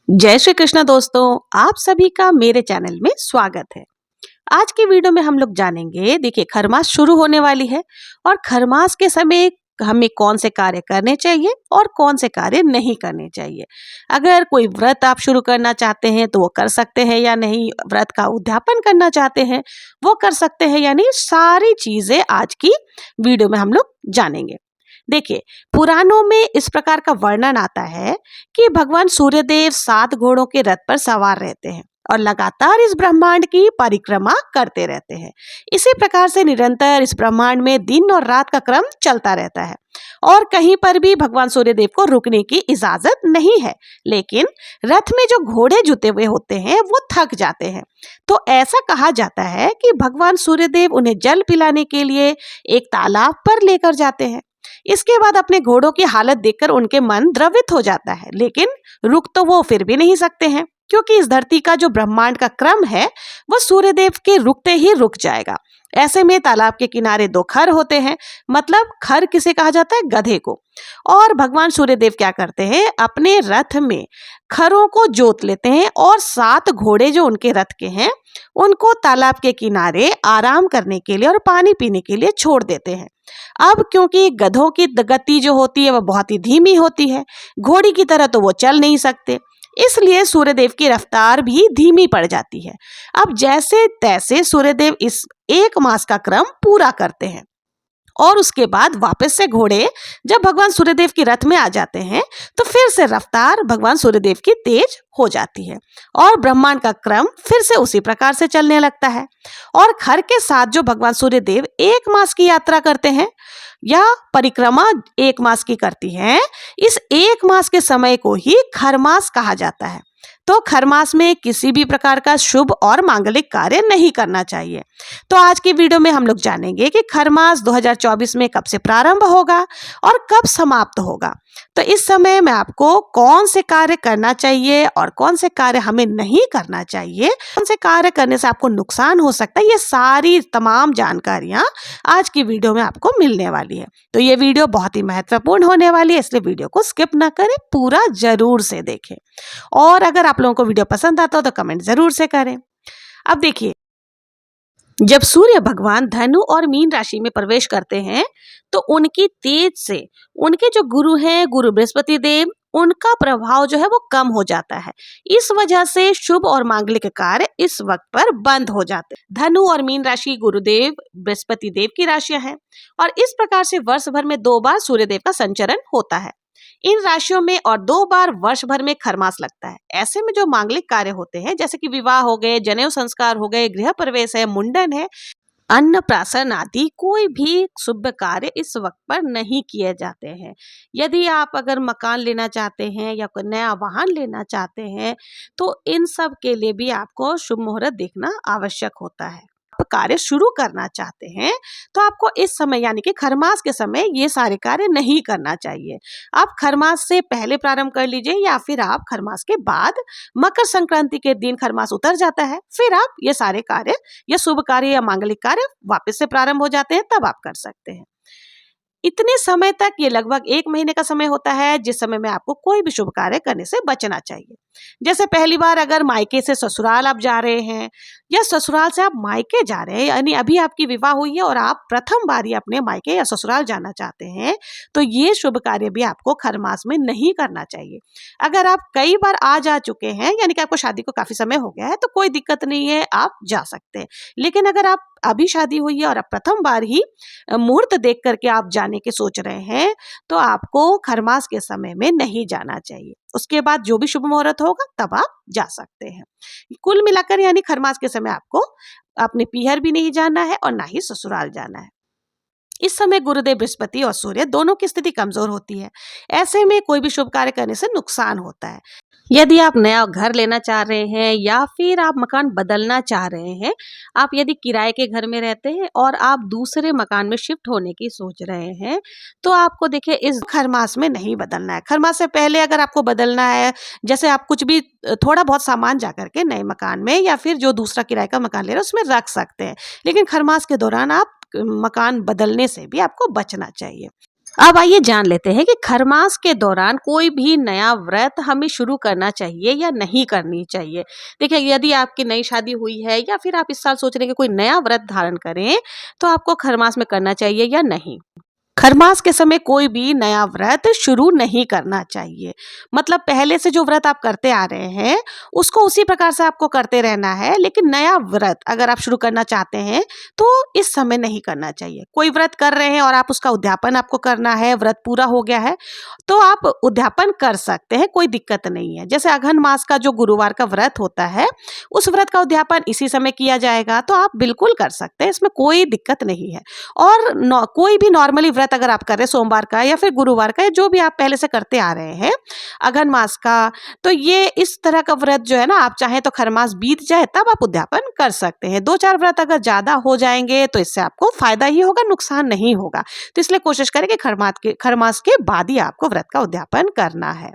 जय श्री कृष्ण दोस्तों। आप सभी का मेरे चैनल में स्वागत है। आज की वीडियो में हम लोग जानेंगे, देखिए खरमास शुरू होने वाली है और खरमास के समय हमें कौन से कार्य करने चाहिए और कौन से कार्य नहीं करने चाहिए। अगर कोई व्रत आप शुरू करना चाहते हैं तो वो कर सकते हैं या नहीं, व्रत का उद्यापन करना चाहते हैं वो कर सकते हैं या नहीं, सारी चीजें आज की वीडियो में हम लोग जानेंगे। देखिए, पुराणों में इस प्रकार का वर्णन आता है कि भगवान सूर्यदेव 7 घोड़ों के रथ पर सवार रहते हैं और लगातार इस ब्रह्मांड की परिक्रमा करते रहते हैं। इसी प्रकार से निरंतर इस ब्रह्मांड में दिन और रात का क्रम चलता रहता है और कहीं पर भी भगवान सूर्यदेव को रुकने की इजाजत नहीं है। लेकिन रथ में जो घोड़े जुते हुए होते हैं वो थक जाते हैं, तो ऐसा कहा जाता है कि भगवान सूर्यदेव उन्हें जल पिलाने के लिए एक तालाब पर लेकर जाते हैं। इसके बाद अपने घोड़ों की हालत देखकर उनके मन द्रवित हो जाता है, लेकिन रुक तो वो फिर भी नहीं सकते हैं, क्योंकि इस धरती का जो ब्रह्मांड का क्रम है वो सूर्यदेव के रुकते ही रुक जाएगा। ऐसे में तालाब के किनारे 2 खर होते हैं, मतलब खर किसे कहा जाता है? गधे को। और भगवान सूर्यदेव क्या करते हैं, अपने रथ में खरों को जोत लेते हैं और 7 घोड़े जो उनके रथ के हैं उनको तालाब के किनारे आराम करने के लिए और पानी पीने के लिए छोड़ देते हैं। अब क्योंकि गधों की गति जो होती है वह बहुत ही धीमी होती है, घोड़ी की तरह तो वो चल नहीं सकते, इसलिए सूर्यदेव की रफ्तार भी धीमी पड़ जाती है। अब जैसे तैसे सूर्यदेव इस 1 मास का क्रम पूरा करते हैं और उसके बाद वापस से घोड़े जब भगवान सूर्यदेव की रथ में आ जाते हैं तो फिर से रफ्तार भगवान सूर्यदेव की तेज हो जाती है और ब्रह्मांड का क्रम फिर से उसी प्रकार से चलने लगता है। और खर के साथ जो भगवान सूर्यदेव 1 मास की यात्रा करते हैं या परिक्रमा 1 मास की करती हैं, इस 1 मास के समय को ही खरमास कहा जाता है। तो खरमास में किसी भी प्रकार का शुभ और मांगलिक कार्य नहीं करना चाहिए। तो आज की वीडियो में हम लोग जानेंगे कि खरमास 2024 में कब से प्रारंभ होगा और कब समाप्त होगा। तो इस समय मैं आपको कौन से कार्य करना चाहिए और कौन से कार्य हमें नहीं करना चाहिए, कौन से कार्य करने से आपको नुकसान हो सकता है, ये सारी तमाम जानकारियां आज की वीडियो में आपको मिलने वाली है। तो ये वीडियो बहुत ही महत्वपूर्ण होने वाली है, इसलिए वीडियो को स्किप ना करें, पूरा जरूर से देखें। और अगर आप लोगों को वीडियो पसंद आता हो तो कमेंट जरूर से करें। अब देखिए, जब सूर्य भगवान धनु और मीन राशि में प्रवेश करते हैं तो उनकी तेज से उनके जो गुरु हैं, गुरु बृहस्पति देव, उनका प्रभाव जो है वो कम हो जाता है। इस वजह से शुभ और मांगलिक कार्य इस वक्त पर बंद हो जाते हैं। धनु और मीन राशि गुरुदेव बृहस्पति देव की राशियां हैं और इस प्रकार से वर्ष भर में 2 बार सूर्यदेव का संचरण होता है इन राशियों में और 2 बार वर्ष भर में खरमास लगता है। ऐसे में जो मांगलिक कार्य होते हैं, जैसे कि विवाह हो गए, जनेऊ संस्कार हो गए, गृह प्रवेश है, मुंडन है, अन्नप्राशन आदि कोई भी शुभ कार्य इस वक्त पर नहीं किए जाते हैं। यदि आप अगर मकान लेना चाहते हैं या कोई नया वाहन लेना चाहते हैं तो इन सब के लिए भी आपको शुभ मुहूर्त देखना आवश्यक होता है। आप कार्य शुरू करना चाहते हैं तो आपको इस समय यानी कि खरमास के समय ये सारे कार्य नहीं करना चाहिए। आप खरमास से पहले प्रारंभ कर लीजिए या फिर आप खरमास के बाद, मकर संक्रांति के दिन खरमास उतर जाता है, फिर आप ये सारे कार्य या शुभ कार्य या मांगलिक कार्य वापस से प्रारंभ हो जाते हैं, तब आप कर सकते हैं। इतने समय तक, ये लगभग 1 महीने का समय होता है जिस समय में आपको कोई भी शुभ कार्य करने से बचना चाहिए। जैसे पहली बार अगर मायके से ससुराल आप जा रहे हैं या ससुराल से आप मायके जा रहे हैं, यानी अभी आपकी विवाह हुई है और आप प्रथम बार ही अपने मायके या ससुराल जाना चाहते हैं, तो ये शुभ कार्य भी आपको खरमास में नहीं करना चाहिए। अगर आप कई बार आ जा चुके हैं, यानी कि आपको शादी को काफी समय हो गया है, तो कोई दिक्कत नहीं है, आप जा सकते हैं। लेकिन अगर आप अभी शादी हुई है और आप प्रथम बार ही मुहूर्त देख करके आप जाने के सोच रहे हैं, तो आपको खरमास के समय में नहीं जाना चाहिए। उसके बाद जो भी शुभ मुहूर्त होगा तब आप जा सकते हैं। कुल मिलाकर यानी खरमास के समय आपको अपने पीहर भी नहीं जाना है और ना ही ससुराल जाना है। इस समय गुरुदेव बृहस्पति और सूर्य दोनों की स्थिति कमजोर होती है। ऐसे में कोई भी शुभ कार्य करने से नुकसान होता है। यदि आप नया घर लेना चाह रहे हैं या फिर आप मकान बदलना चाह रहे हैं, आप यदि किराए के घर में रहते हैं और आप दूसरे मकान में शिफ्ट होने की सोच रहे हैं, तो आपको देखिए इस खरमास में नहीं बदलना है। खरमास से पहले अगर आपको बदलना है, जैसे आप कुछ भी थोड़ा बहुत सामान जा करके नए मकान में या फिर जो दूसरा किराए का मकान ले रहे हैं उसमें रख सकते हैं, लेकिन खरमास के दौरान आप मकान बदलने से भी आपको बचना चाहिए। अब आइए जान लेते हैं कि खरमास के दौरान कोई भी नया व्रत हमें शुरू करना चाहिए या नहीं करनी चाहिए। देखिए, यदि आपकी नई शादी हुई है या फिर आप इस साल सोच रहे हैं कि कोई नया व्रत धारण करें, तो आपको खरमास में करना चाहिए या नहीं। खरमास के समय कोई भी नया व्रत शुरू नहीं करना चाहिए। मतलब पहले से जो व्रत आप करते आ रहे हैं, उसको उसी प्रकार से आपको करते रहना है, लेकिन नया व्रत अगर आप शुरू करना चाहते हैं, तो इस समय नहीं करना चाहिए। कोई व्रत कर रहे हैं और आप उसका उद्यापन आपको करना है, व्रत पूरा हो गया है, तो आप उद्यापन कर सकते हैं, कोई दिक्कत नहीं है। जैसे अघन मास का जो गुरुवार का व्रत होता है, उस व्रत का उद्यापन इसी समय किया जाएगा, तो आप बिल्कुल कर सकते हैं, इसमें कोई दिक्कत नहीं है। और कोई भी नॉर्मली व्रत अगर आप कर रहे हैं सोमवार का या फिर गुरुवार का, या जो भी आप पहले से करते आ रहे हैं अघन मास का, तो ये इस तरह का व्रत जो है ना, आप चाहें तो खरमास बीत जाए तब आप उद्यापन कर सकते हैं। 2-4 व्रत अगर ज्यादा हो जाएंगे तो इससे आपको फायदा ही होगा, नुकसान नहीं होगा। तो इसलिए कोशिश करें कि खरमास के बाद ही आपको व्रत का उद्यापन करना है।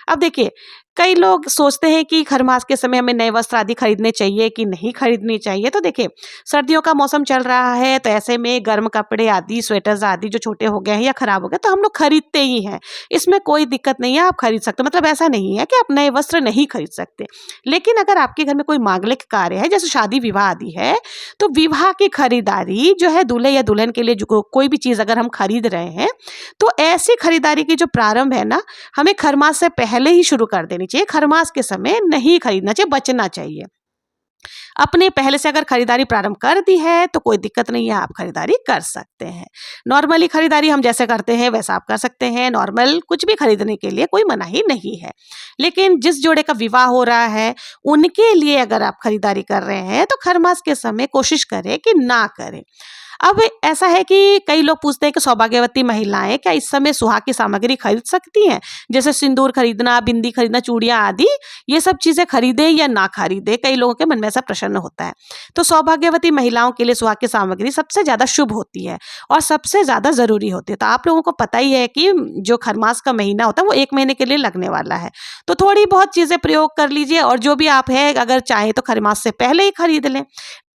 अब देखिए, कई लोग सोचते हैं कि खरमास के समय हमें नए वस्त्र आदि खरीदने चाहिए कि नहीं खरीदनी चाहिए। तो देखिए, सर्दियों का मौसम चल रहा है, तो ऐसे में गर्म कपड़े आदि, स्वेटर्स आदि जो छोटे हो गए हैं या खराब हो गए, तो हम लोग खरीदते ही हैं। इसमें कोई दिक्कत नहीं है, आप खरीद सकते हो। मतलब ऐसा नहीं है कि आप नए वस्त्र नहीं खरीद सकते। लेकिन अगर आपके घर में कोई मांगलिक कार्य है, जैसे शादी विवाह आदि है, तो विवाह की खरीदारी जो है, दूल्हे या दुल्हन के लिए जो कोई भी चीज अगर हम खरीद रहे हैं, तो ऐसी खरीदारी की जो प्रारंभ है ना, हमें खरमास से पहले ही शुरू कर देनी चाहिए। खरमास के समय नहीं खरीदना चाहिए, बचना चाहिए। अपने पहले से अगर खरीदारी प्रारंभ कर दी है तो कोई दिक्कत नहीं है, आप खरीदारी कर सकते हैं। नॉर्मली खरीदारी हम जैसे करते हैं वैसा आप कर सकते हैं। नॉर्मल कुछ भी खरीदने के लिए कोई मनाही नहीं है। लेकिन जिस जोड़े का विवाह हो रहा है, उनके लिए अगर आप खरीदारी कर रहे हैं, तो खरमास के समय कोशिश करें कि ना करें। अब ऐसा है कि कई लोग पूछते हैं कि सौभाग्यवती महिलाएं क्या इस समय सुहाग की सामग्री खरीद सकती हैं, जैसे सिंदूर खरीदना, बिंदी खरीदना, चूड़ियां आदि, ये सब चीजें खरीदे या ना खरीदे, कई लोगों के मन में ऐसा प्रश्न होता है। तो सौभाग्यवती महिलाओं के लिए सुहाग की सामग्री सबसे ज्यादा शुभ होती है और सबसे ज्यादा जरूरी होती है। तो आप लोगों को पता ही है कि जो खरमास का महीना होता है वो 1 महीने के लिए लगने वाला है। तो थोड़ी बहुत चीजें प्रयोग कर लीजिए, और जो भी आप है अगर चाहे तो खरमास से पहले ही खरीद लें।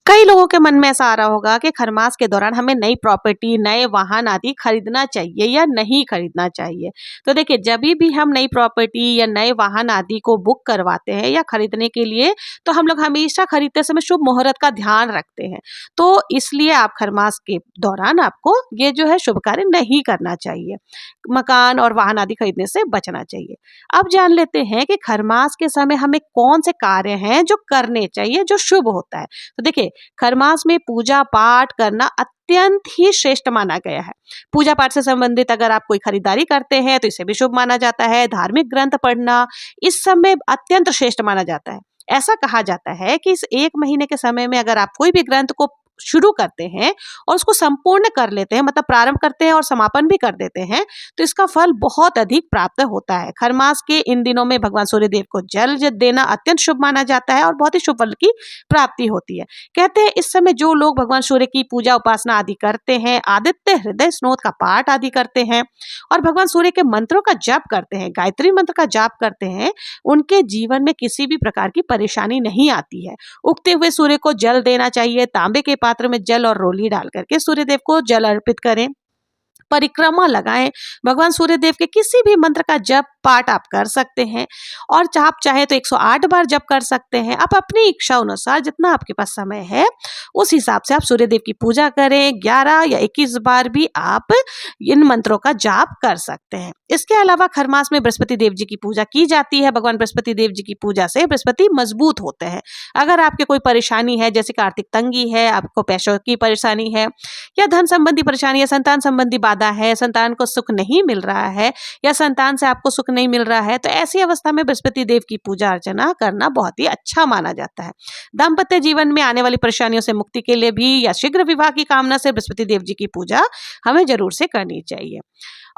कई लोगों के मन में ऐसा आ रहा होगा कि खरमास के दौरान हमें नई प्रॉपर्टी, नए वाहन आदि खरीदना चाहिए या नहीं खरीदना चाहिए। तो देखिए, जब भी हम नई प्रॉपर्टी या नए वाहन आदि को बुक करवाते हैं या खरीदने के लिए, तो हम लोग हमेशा खरीदते समय शुभ मुहूर्त का ध्यान रखते हैं। तो इसलिए आप खरमास के दौरान आपको ये जो है शुभ कार्य नहीं करना चाहिए। मकान और वाहन आदि खरीदने से बचना चाहिए। अब जान लेते हैं कि खरमास के समय हमें कौन से कार्य हैं जो करने चाहिए, जो शुभ होता है। तो देखिए, खरमास में पूजा पाठ करना अत्यंत ही श्रेष्ठ माना गया है। पूजा पाठ से संबंधित अगर आप कोई खरीदारी करते हैं तो इसे भी शुभ माना जाता है। धार्मिक ग्रंथ पढ़ना इस समय अत्यंत श्रेष्ठ माना जाता है। ऐसा कहा जाता है कि इस 1 महीने के समय में अगर आप कोई भी ग्रंथ को शुरू करते हैं और उसको संपूर्ण कर लेते हैं, मतलब प्रारंभ करते हैं और समापन भी कर देते हैं, तो इसका फल बहुत अधिक प्राप्त होता है। खरमास के इन दिनों में भगवान सूर्य देव को जल देना अत्यंत शुभ माना जाता है और बहुत ही शुभ फल की प्राप्ति होती है। कहते हैं इस समय जो लोग भगवान सूर्य की पूजा उपासना आदि करते हैं, आदित्य हृदय स्नोद का पाठ आदि करते हैं और भगवान सूर्य के मंत्रों का जाप करते हैं, गायत्री मंत्र का जाप करते हैं, उनके जीवन में किसी भी प्रकार की परेशानी नहीं आती है। उगते हुए सूर्य को जल देना चाहिए। तांबे के पात्र में जल और रोली डाल करके सूर्य देव को जल अर्पित करें। परिक्रमा लगाएं। भगवान सूर्य देव के किसी भी मंत्र का जप पाठ आप कर सकते हैं, और आप चाहे तो 108 बार जप कर सकते हैं। आप अपनी इच्छा अनुसार जितना आपके पास समय है उस हिसाब से आप सूर्य देव की पूजा करें। 11 या 21 बार भी आप इन मंत्रों का जाप कर सकते हैं। इसके अलावा खरमास में बृहस्पति देव जी की पूजा की जाती है। भगवान बृहस्पति देव जी की पूजा से बृहस्पति मजबूत होते हैं। अगर आपके कोई परेशानी है, जैसे कि आर्थिक तंगी है, आपको पैसों की परेशानी है, या धन संबंधी परेशानी है, संतान संबंधी बाधा है, संतान को सुख नहीं मिल रहा है, या संतान से आपको सुख नहीं मिल रहा है, तो ऐसी अवस्था में बृहस्पति देव की पूजा अर्चना करना बहुत ही अच्छा माना जाता है। दाम्पत्य जीवन में आने वाली परेशानियों से मुक्ति के लिए भी या शीघ्र विवाह की कामना से बृहस्पति देव जी की पूजा हमें जरूर से करनी चाहिए।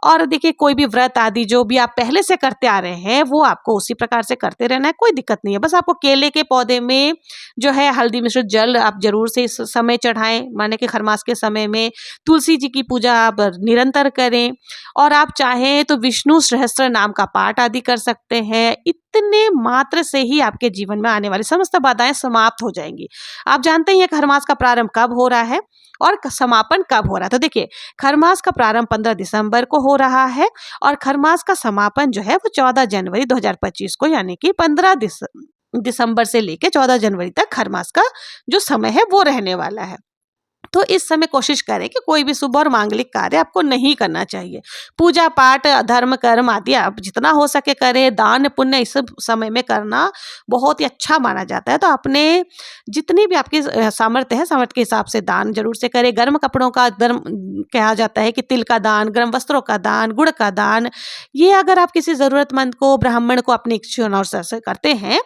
और देखिए, कोई भी व्रत आदि जो भी आप पहले से करते आ रहे हैं वो आपको उसी प्रकार से करते रहना है, कोई दिक्कत नहीं है। बस आपको केले के पौधे में जो है हल्दी मिश्रित जल आप जरूर से इस समय चढ़ाएं, माने कि खरमास के समय में तुलसी जी की पूजा आप निरंतर करें, और आप चाहें तो विष्णु सहस्त्र नाम का पाठ आदि कर सकते हैं। इतने मात्र से ही आपके जीवन में आने वाली समस्त बाधाएं समाप्त हो जाएंगी। आप जानते ही हैं खरमास का प्रारंभ कब हो रहा है और समापन कब हो रहा है। तो देखिए, खरमास का प्रारंभ 15 दिसंबर को हो रहा है और खरमास का समापन जो है वो 14 जनवरी 2025 को, यानी कि 15 दिसंबर से लेके 14 जनवरी तक खरमास का जो समय है वो रहने वाला है। तो इस समय कोशिश करें कि कोई भी शुभ और मांगलिक कार्य आपको नहीं करना चाहिए। पूजा पाठ, धर्म कर्म आदि आप जितना हो सके करें। दान पुण्य इस सब समय में करना बहुत ही अच्छा माना जाता है। तो अपने जितनी भी आपकी सामर्थ्य है, सामर्थ्य के हिसाब से दान जरूर से करें। गर्म कपड़ों का धर्म कहा जाता है कि तिल का दान, गर्म वस्त्रों का दान, गुड़ का दान, ये अगर आप किसी जरूरतमंद को, ब्राह्मण को अपनी इच्छा अनुसार से करते हैं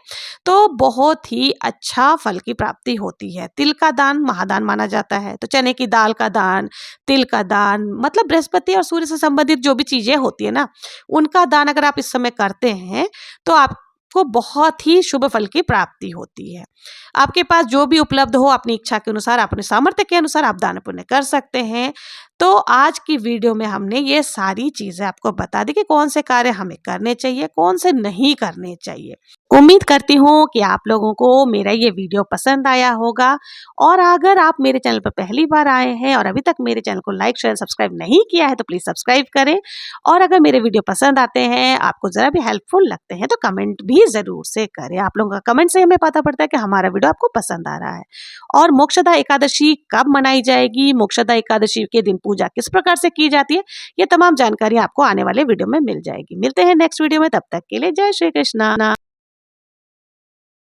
तो बहुत ही अच्छा फल की प्राप्ति होती है। तिल का दान महादान माना जाता है। तो चने की दाल का दान, तिल का दान, मतलब बृहस्पति और सूर्य से संबंधित जो भी चीजें होती है ना, उनका दान अगर आप इस समय करते हैं तो आपको बहुत ही शुभ फल की प्राप्ति होती है। आपके पास जो भी उपलब्ध हो, अपनी इच्छा के अनुसार, अपने सामर्थ्य के अनुसार आप दान पुण्य कर सकते हैं। तो आज की वीडियो में हमने ये सारी चीजें आपको बता दी कि कौन से कार्य हमें करने चाहिए, कौन से नहीं करने चाहिए। उम्मीद करती हूँ कि आप लोगों को मेरा ये वीडियो पसंद आया होगा। और अगर आप मेरे चैनल पर पहली बार आए हैं और अभी तक मेरे चैनल को लाइक, शेयर, सब्सक्राइब नहीं किया है तो प्लीज सब्सक्राइब करें। और अगर मेरे वीडियो पसंद आते हैं, आपको जरा भी हेल्पफुल लगते हैं, तो कमेंट भी जरूर से करें। आप लोगों का कमेंट से हमें पता पड़ता है कि हमारा वीडियो आपको पसंद आ रहा है। और मोक्षदा एकादशी कब मनाई जाएगी, मोक्षदा एकादशी के दिन पूजा किस प्रकार से की जाती है, ये तमाम जानकारी आपको आने वाले वीडियो में मिल जाएगी। मिलते हैं नेक्स्ट वीडियो में, तब तक के लिए जय श्री कृष्णा।